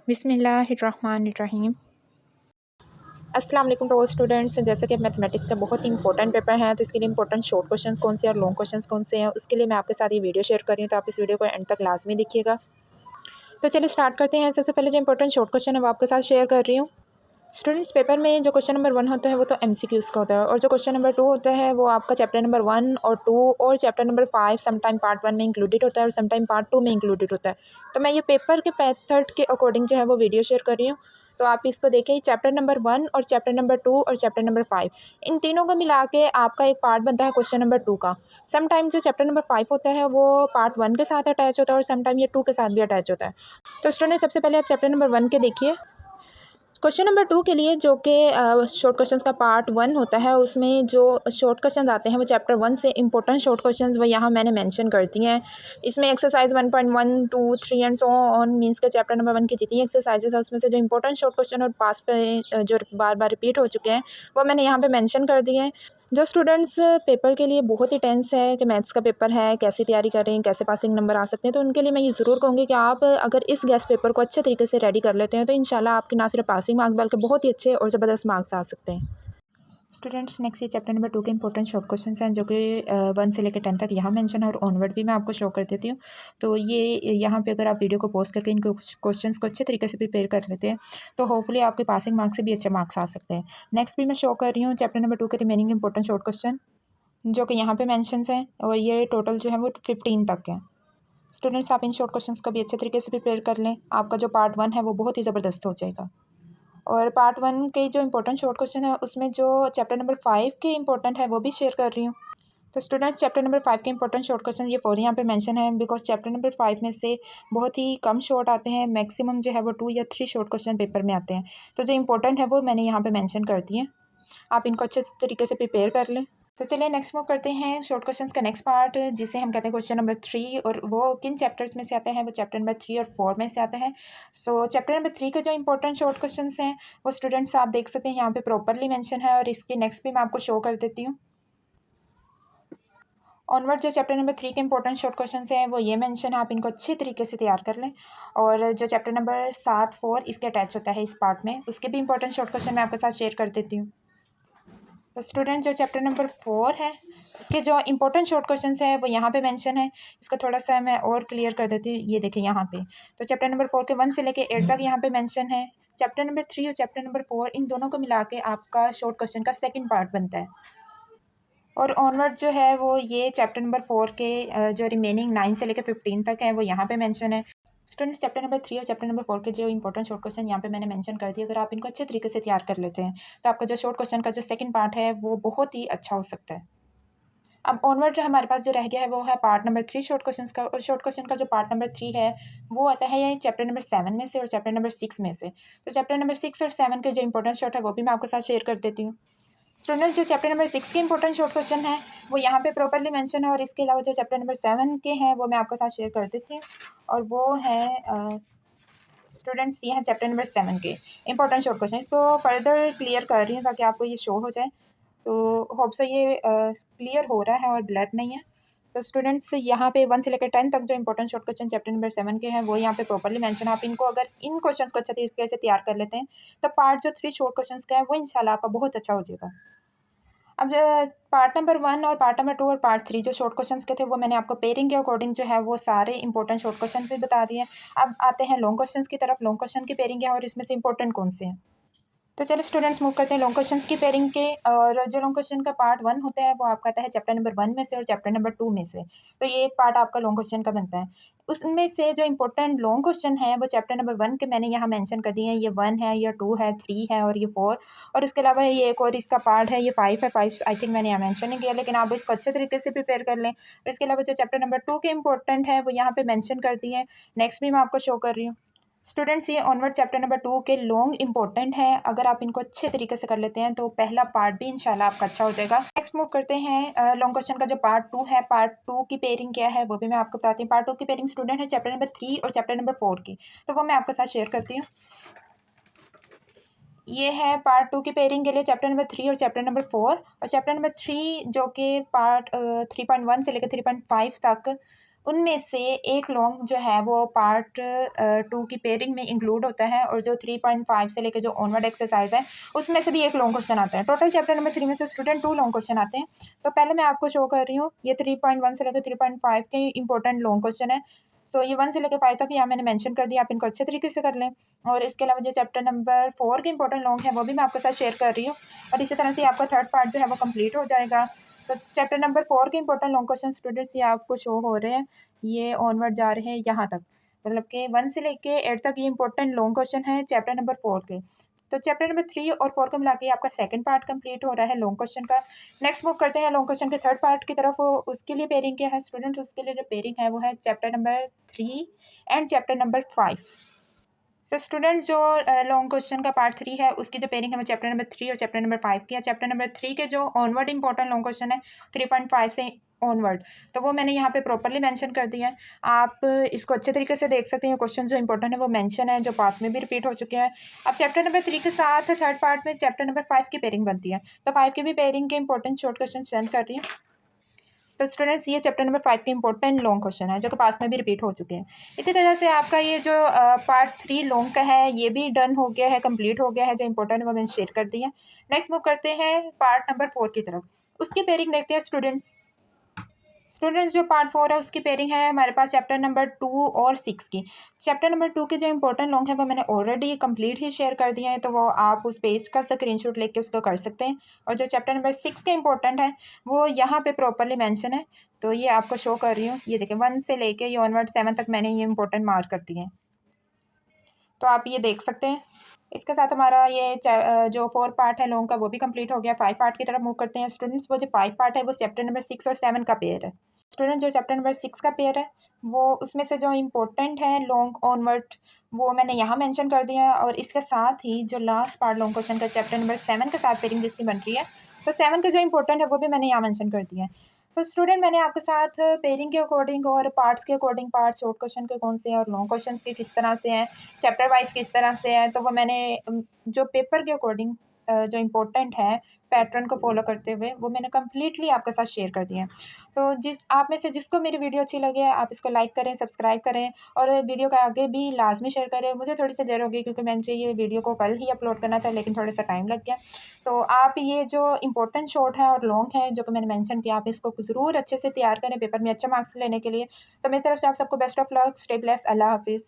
बिस्मिल्लाहिर्रहमानिर्रहीम। अस्सलाम वालेकुम टू ऑल स्टूडेंट्स। जैसे कि मैथमेटिक्स का बहुत ही इंपॉर्टेंट पेपर है, तो इसके लिए इंपॉर्टेंट शॉर्ट क्वेश्चंस कौन से और लॉन्ग क्वेश्चंस कौन से हैं, उसके लिए मैं आपके साथ ये वीडियो शेयर कर रही हूँ। तो आप इस वीडियो को एंड तक लाजमी देखिएगा। तो चलिए स्टार्ट करते हैं। सबसे पहले जो इंपॉर्टेंट शॉर्ट क्वेश्चन है वो आपके साथ शेयर कर रही हूँ। स्टूडेंट्स, पेपर में जो क्वेश्चन नंबर 1 होता है वो तो एमसीक्यूज़ का होता है, और जो क्वेश्चन नंबर 2 होता है वो आपका चैप्टर नंबर 1 और 2 और चैप्टर नंबर 5 समटाइम पार्ट 1 में इंक्लूडेड होता है और समटाइम पार्ट 2 में इंक्लूडेड होता है। तो मैं ये पेपर के मेथड के अकॉर्डिंग जो है वो वीडियो शेयर कर रही हूँ। तो आप इसको देखें, चैप्टर नंबर 1 और चैप्टर नंबर 2 और चैप्टर नंबर 5, इन तीनों को मिला के आपका एक पार्ट बनता है क्वेश्चन नंबर 2 का। समटाइम जो चैप्टर नंबर 5 होता है वो पार्ट 1 के साथ अटैच होता है और समटाइम ये 2 के साथ भी अटैच होता है। तो स्टूडेंट, सबसे पहले आप चैप्टर नंबर 1 के देखिए। क्वेश्चन नंबर 2 के लिए जो कि शॉर्ट क्वेश्चंस का पार्ट 1 होता है, उसमें जो शॉर्ट क्वेश्चंस आते हैं वो चैप्टर 1 से इंपॉर्टेंट शॉर्ट क्वेश्चंस वो यहाँ मैंने मेंशन कर दिए हैं। इसमें exercise 1.1 2 3 and so on means के चैप्टर नंबर 1 की जितनी एक्सरसाइजेस है उसमें से जो इंपॉर्टेंट शॉर्ट क्वेश्चन और पास पे जो बार बार रिपीट हो चुके हैं वो मैंने यहाँ पे मेंशन कर दिए हैं। जो स्टूडेंट्स पेपर के लिए बहुत ही टेंस है कि मैथ्स का पेपर है, कैसे तैयारी करें, कैसे पासिंग नंबर आ सकते हैं, तो उनके लिए मैं ये ज़रूर कहूँगी कि आप अगर इस गैस पेपर को अच्छे तरीके से रेडी कर लेते हैं तो इंशाल्लाह आपके ना सिर्फ पासिंग मार्क्स बल्कि बहुत ही अच्छे और ज़बरदस्त मार्क्स आ सकते हैं। स्टूडेंट्स, नेक्स्ट ये चैप्टर नंबर 2 के इंपॉर्टेंट शॉर्ट क्वेश्चन हैं जो कि 1 से लेकर 10 तक यहाँ मेंशन है, और ऑनवर्ड भी मैं आपको शो कर देती हूँ। तो ये यहाँ पे अगर आप वीडियो को पॉज करके इनको क्वेश्चंस को अच्छे तरीके से प्रिपेयर कर लेते हैं तो होपफुली आपके पासिंग मार्क्स से भी अच्छे मार्क्स आ सकते हैं। नेक्स्ट भी मैं शो कर रही हूँ चैप्टर नंबर 2 के रिमेनिंग इंपॉर्टेंट शॉर्ट क्वेश्चन जो कि यहाँ पे मेंशंस हैं, और ये टोटल जो है वो 15 तक है। स्टूडेंट्स, आप इन शॉर्ट क्वेश्चंस को भी अच्छे तरीके से प्रिपेयर कर लें, आपका जो पार्ट 1 है वो बहुत ही ज़बरदस्त हो जाएगा। और पार्ट 1 के जो इंपॉर्टेंट शॉर्ट क्वेश्चन है उसमें जो चैप्टर नंबर 5 के इंपॉर्टेंट है वो भी शेयर कर रही हूँ। तो स्टूडेंट्स, चैप्टर नंबर 5 के इंपॉर्टेंट शॉर्ट क्वेश्चन ये 4 यहाँ पे मेंशन है, बिकॉज चैप्टर नंबर 5 में से बहुत ही कम शॉर्ट आते हैं, मैक्सिमम जो है वो 2 या 3 शॉर्ट क्वेश्चन पेपर में आते हैं। तो जो इंपॉर्टेंट है वो मैंने यहाँ पे मेंशन कर दिए, आप इनको अच्छे तरीके से प्रिपेयर कर लें। तो चलिए नेक्स्ट मूव करते हैं शॉर्ट क्वेश्चंस का नेक्स्ट पार्ट, जिसे हम कहते हैं क्वेश्चन नंबर 3, और वो किन चैप्टर्स में से आते हैं, वो चैप्टर नंबर 3 और 4 में से आते हैं। सो चैप्टर नंबर 3 के जो इंपॉर्टेंट शॉर्ट क्वेश्चंस हैं वो स्टूडेंट्स आप देख सकते हैं यहाँ पे प्रॉपरली मेंशन है, और इसके नेक्स्ट भी मैं आपको शो कर देती हूँ। ऑनवर्ड जो चैप्टर नंबर 3 के इंपॉर्टेंट शॉर्ट क्वेश्चन हैं वो ये मेंशन है, आप इनको अच्छे तरीके से तैयार कर लें। और जो चैप्टर नंबर 7 4 इसके अटैच होता है इस पार्ट में, उसके भी इंपॉर्टेंट शॉर्ट क्वेश्चन मैं आपके साथ शेयर कर देती हूँ। तो स्टूडेंट, जो चैप्टर नंबर 4 है इसके जो इंपॉर्टेंट शॉर्ट क्वेश्चंस है वो यहाँ पे मेंशन है। इसको थोड़ा सा मैं और क्लियर कर देती हूँ, ये देखिए यहाँ पे। तो चैप्टर नंबर 4 के 1 से लेके 8 तक यहाँ पे मेंशन है। चैप्टर नंबर 3 और चैप्टर नंबर 4 इन दोनों को मिला के आपका शॉर्ट क्वेश्चन का सेकंड पार्ट बनता है। और ऑनवर्ड जो है वो ये चैप्टर नंबर 4 के जो रिमेनिंग 9 से लेकर 15 तक है वो यहाँ पे मेंशन है। स्टूडेंट्स, चैप्टर नंबर 3 और चैप्टर नंबर 4 के जो इंपॉर्टेंट शॉर्ट क्वेश्चन यहाँ पे मैंने मेंशन कर दिए, अगर आप इनको अच्छे तरीके से तैयार कर लेते हैं तो आपका जो शॉर्ट क्वेश्चन का जो सेकंड पार्ट है वो बहुत ही अच्छा हो सकता है। अब ऑनवर्ड जो हमारे पास जो रह गया है वो है पार्ट नंबर 3 शॉर्ट क्वेश्चन का, और शॉर्ट क्वेश्चन का जो पार्ट नंबर 3 है वो आता है ये चैप्टर नंबर 7 में से और चैप्टर नंबर 6 में से। तो चैप्टर नंबर 6 और 7 के जो इंपॉर्टेंट शॉर्ट है वो भी मैं आपके साथ शेयर कर देती हूँ। स्टूडेंट, जो चैप्टर नंबर 6 के इंपॉर्टेंट शॉर्ट क्वेश्चन है वो यहाँ पे प्रॉपरली मेंशन है, और इसके अलावा जो चैप्टर नंबर 7 के हैं वो मैं आपके साथ शेयर कर देती हूँ। और वो है स्टूडेंट्स, ये हैं चैप्टर नंबर 7 के इंपॉर्टेंट शॉर्ट क्वेश्चन। इसको फर्दर क्लियर कर रही हूँ ताकि आपको ये शो हो जाए। तो होप से ये क्लियर हो रहा है और ब्लैक नहीं है। तो स्टूडेंट्स, यहाँ पे 1 से लेकर 10 तक जो important short question chapter number 7 के हैं वो यहाँ पे प्रॉपरली मेंशन है। आप इनको अगर इन क्वेश्चंस को अच्छे तरीके से तैयार कर लेते हैं तो पार्ट जो 3 शॉर्ट क्वेश्चंस का है वो इंशाल्लाह आपका बहुत अच्छा हो जाएगा। अब पार्ट नंबर 1 और पार्ट नंबर 2 और पार्ट 3 जो शॉर्ट क्वेश्चंस के थे वो मैंने आपको पेयरिंग के अकॉर्डिंग जो है वो सारे इंपॉर्टेंट शॉर्ट क्वेश्चन भी बता दिए। अब आते हैं लॉन्ग क्वेश्चंस की तरफ। लॉन्ग क्वेश्चन की पेयरिंग है और इसमें से इंपॉर्टेंट कौन से हैं। तो चलो स्टूडेंट्स, मूव करते हैं लॉन्ग क्वेश्चंस की पेयरिंग के। और जो लॉन्ग क्वेश्चन का पार्ट 1 होता है वो आपका आता है चैप्टर नंबर 1 में से और चैप्टर नंबर 2 में से। तो ये एक पार्ट आपका लॉन्ग क्वेश्चन का बनता है। उसमें से जो इंपॉर्टेंट लॉन्ग क्वेश्चन है वो चैप्टर नंबर 1 के मैंने यहाँ मेंशन कर दिए हैं। ये 1 है, ये 2 है, 3 है और ये 4। और इसके अलावा ये एक और इसका पार्ट है, ये 5 है। 5 आई थिंक मैंने यहाँ मेंशन नहीं किया, लेकिन आप इसको अच्छे तरीके से प्रिपेयर कर लें। और इसके अलावा जो चैप्टर नंबर 2 के इंपॉर्टेंट है वो यहाँ पे मेंशन कर दिए हैं। नेक्स्ट भी मैं आपको शो कर रही हूँ। स्टूडेंट्स, ये ऑनवर्ड चैप्टर नंबर 2 के लॉन्ग इंपॉर्टेंट है। अगर आप इनको अच्छे तरीके से कर लेते हैं तो पहला पार्ट भी इंशाल्लाह आपका अच्छा हो जाएगा। नेक्स्ट मूव करते हैं लॉन्ग क्वेश्चन का जो पार्ट 2 है। पार्ट 2 की पेयरिंग क्या है वो भी मैं आपको बताती हूँ। पार्ट 2 की पेयरिंग स्टूडेंट है चैप्टर नंबर 3 और चैप्टर नंबर 4 की, तो वो मैं आपके साथ शेयर करती हूँ। ये है पार्ट 2 की पेयरिंग के लिए चैप्टर नंबर 3 और चैप्टर नंबर 4। और चैप्टर नंबर 3 जो कि पार्ट 3.1 से लेकर 3.5 तक उनमें से एक लॉन्ग जो है वो पार्ट 2 की पेयरिंग में इंक्लूड होता है, और जो 3.5 से लेकर जो ऑनवर्ड एक्सरसाइज है उसमें से भी एक लॉन्ग क्वेश्चन आता है। टोटल चैप्टर नंबर 3 में से स्टूडेंट 2 लॉन्ग क्वेश्चन आते हैं। तो पहले मैं आपको शो कर रही हूँ, ये 3.1 से लेकर 3.5 के इंपॉर्टेंट लॉन्ग क्वेश्चन है। सो ये 1 से लेकर 5 तक यहाँ मैंने मेंशन कर दिया, आप इनको अच्छे तरीके से कर लें। और इसके अलावा जो चैप्टर नंबर 4 के इंपॉर्टेंट लॉन्ग है वो भी मैं आपके साथ शेयर कर रही हूँ, और इसी तरह से आपका थर्ड पार्ट जो है वो कंप्लीट हो जाएगा। तो चैप्टर नंबर 4 के इंपॉर्टेंट लॉन्ग क्वेश्चन स्टूडेंट्स ये आपको शो हो रहे हैं, ये ऑनवर्ड जा रहे हैं यहाँ तक, मतलब कि 1 से लेके 8 तक ये इंपॉर्टेंट लॉन्ग क्वेश्चन है चैप्टर नंबर 4 के। तो चैप्टर नंबर 3 और 4 को मिला के आपका सेकंड पार्ट कंप्लीट हो रहा है लॉन्ग क्वेश्चन का। नेक्स्ट मूव करते हैं लॉन्ग क्वेश्चन के थर्ड पार्ट की तरफ। उसके लिए पेयरिंग क्या है स्टूडेंट, उसके लिए जो पेयरिंग है वो है chapter number 3 and chapter number 5। So student जो लॉन्ग क्वेश्चन का पार्ट 3 है उसकी जो पेयरिंग है वो चैप्टर नंबर 3 और चैप्टर नंबर 5 की है। चैप्टर नंबर 3 के जो ऑनवर्ड इंपॉर्टेंट लॉन्ग क्वेश्चन है 3.5 से ऑनवर्ड, तो वो मैंने यहाँ पे प्रॉपरली मेंशन कर दिया है। आप इसको अच्छे तरीके से देख सकते हैं, क्वेश्चन जो इंपॉर्टेंट है वो मेंशन है, जो पास में भी रिपीट हो चुके हैं। अब चैप्टर नंबर 3 के साथ थर्ड पार्ट में चैप्टर नंबर 5 की पेयरिंग बनती है, तो 5 की भी पेयरिंग के इंपॉर्टेंट शॉर्ट क्वेश्चन सेंड कर रही हूँ। तो स्टूडेंट्स ये चैप्टर नंबर 5 के इंपॉर्टेंट लॉन्ग क्वेश्चन है जो कि पास में भी रिपीट हो चुके हैं। इसी तरह से आपका ये जो पार्ट 3 लॉन्ग का है ये भी डन हो गया है, कंप्लीट हो गया है, जो इंपॉर्टेंट है वो मैंने शेयर कर दिया है। नेक्स्ट मूव करते हैं पार्ट नंबर 4 की तरफ, उसकी पेयरिंग देखते हैं स्टूडेंट्स। स्टूडेंट्स जो पार्ट 4 है उसकी पेयरिंग है हमारे पास चैप्टर नंबर 2 और 6 की। चैप्टर नंबर 2 के जो इंपॉर्टेंट लॉन्ग है वो मैंने ऑलरेडी कंप्लीट ही शेयर कर दिए हैं, तो वो आप उस पेज का स्क्रीनशॉट लेके उसको कर सकते हैं। और जो चैप्टर नंबर 6 के इंपॉर्टेंट है वो यहाँ पे प्रॉपरली मेंशन है, तो ये आपको शो कर रही हूँ। ये देखिए 1 से लेके ये ऑनवर्ड 7 तक मैंने ये इंपॉर्टेंट मार्क कर दिए हैं, तो आप ये देख सकते हैं। इसके साथ हमारा ये जो 4 पार्ट है लॉन्ग का वो भी कंप्लीट हो गया। 5 पार्ट की तरफ मूव करते हैं स्टूडेंट्स। वो जो 5 पार्ट है वो चैप्टर नंबर 6 और 7 का पेयर है। स्टूडेंट जो चैप्टर नंबर 6 का पेयर है वो उसमें से जो इम्पोर्टेंट है लॉन्ग ऑनवर्ड वो मैंने यहाँ मेंशन कर दिया है, और इसके साथ ही जो लास्ट पार्ट लॉन्ग क्वेश्चन का चैप्टर नंबर 7 के साथ पेयरिंग जिसकी बन रही है, तो 7 के जो इंपॉर्टेंट है वो भी मैंने यहाँ मेंशन कर दिया है। तो स्टूडेंट मैंने आपके साथ पेयरिंग के अकॉर्डिंग और पार्ट्स के अकॉर्डिंग, पार्ट शॉर्ट क्वेश्चन के कौन से हैं और लॉन्ग क्वेश्चन के किस तरह से हैं, चैप्टर वाइज किस तरह से है, तो वो मैंने जो पेपर के अकॉर्डिंग जो इम्पोर्टेंट है पैटर्न को फॉलो करते हुए वो मैंने कम्प्लीटली आपके साथ शेयर कर दिया है। तो जिस आप में से जिसको मेरी वीडियो अच्छी लगे आप इसको लाइक करें, सब्सक्राइब करें, और वीडियो का आगे भी लाजमी शेयर करें। मुझे थोड़ी सी देर हो गई क्योंकि मैंने ये वीडियो को कल ही अपलोड करना था, लेकिन थोड़ा सा टाइम लग गया। तो आप ये जो इंपॉर्टेंट शॉर्ट है और लॉन्ग है जो कि मैंने मेंशन किया, आप इसको ज़रूर अच्छे से तैयार करें पेपर में अच्छे मार्क्स लेने के लिए। तो मेरी तरफ से आप सबको best of luck, stay blessed, अल्लाह हाफिज़।